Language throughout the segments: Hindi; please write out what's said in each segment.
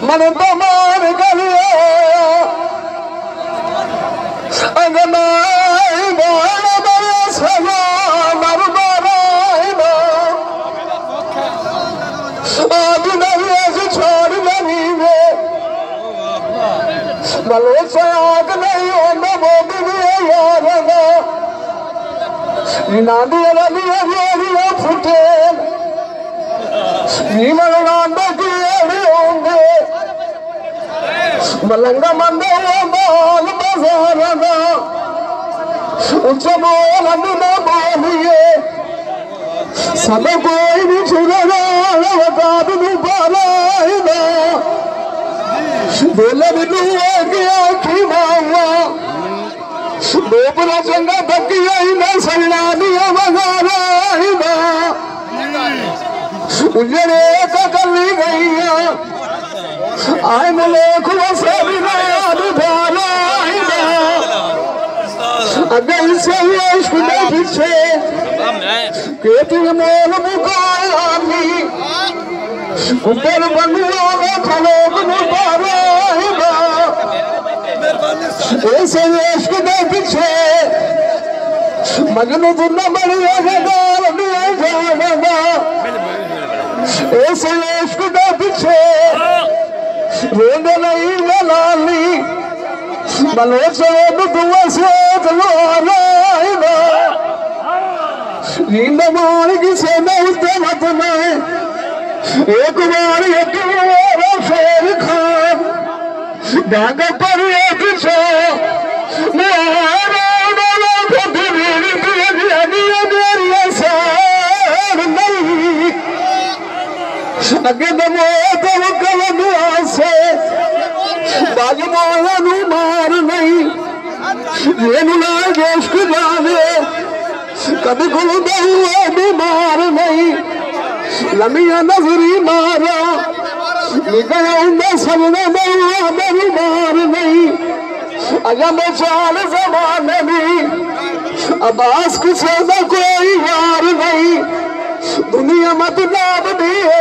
मन तमार गलिया अंगनाई बाण बड़े सजा नरबराई ना आज नरिया से छोड़ नहीं वे मलो साग नहीं होना मोदी ने यार ना नादी रलिया यारिया फुटे नीमल नांद की होंगे मलंगा मंदे बाल बाजार ना उच्च बोल न बोलिए सब कोई भी छुड़ना वकाद भी पालाई ना बोले बिनु गया की मावा बेपरा चंगा बकिया ही ना सल्ला दिया वगारा ही ना उजड़े का कली गई आए मिले खुआ से भी याद भाला ही ना अगर से इश्क में पीछे केती मोल मुकायामी ऊपर बंगला में खलोग में पारा ही ना ऐसे इश्क में पीछे मजनू दुन्ना बढ़िया गदार दिए जाना ऐसे इश्क में पीछे रोंद नहीं लाली बलोचे दुआ से तलवारा है ना नींद मार किसे न उठे मत में एक बार शेर खान डांग पर एक छो अगे दमो तुम कल से बाज मारू मार नहीं ये मुला जोश जाने कभी खुल बीमार नहीं लमिया नजरी मारा निकल सबने बीमार नहीं अगर मैं चाल जमाने भी अब्बास किसे न कोई यार नहीं दुनिया मत नाम दिए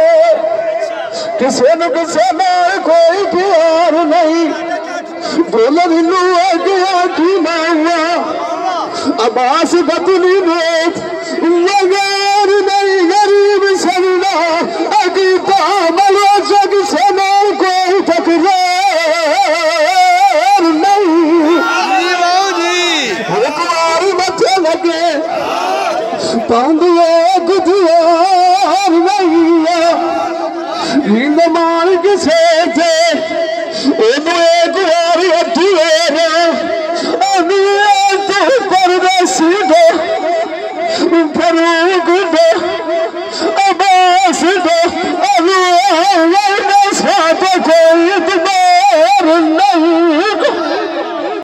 किसे न कोई प्यार नहीं बोल बिनु गया की मावा अब्बास बतनी नेत यार नहीं गरीब सन्ना अकीता मलो जग से न कोई टकरार नहीं तुम्हारी मथे लगे पांडिया गुदियार नहीं नींद मार किसे थे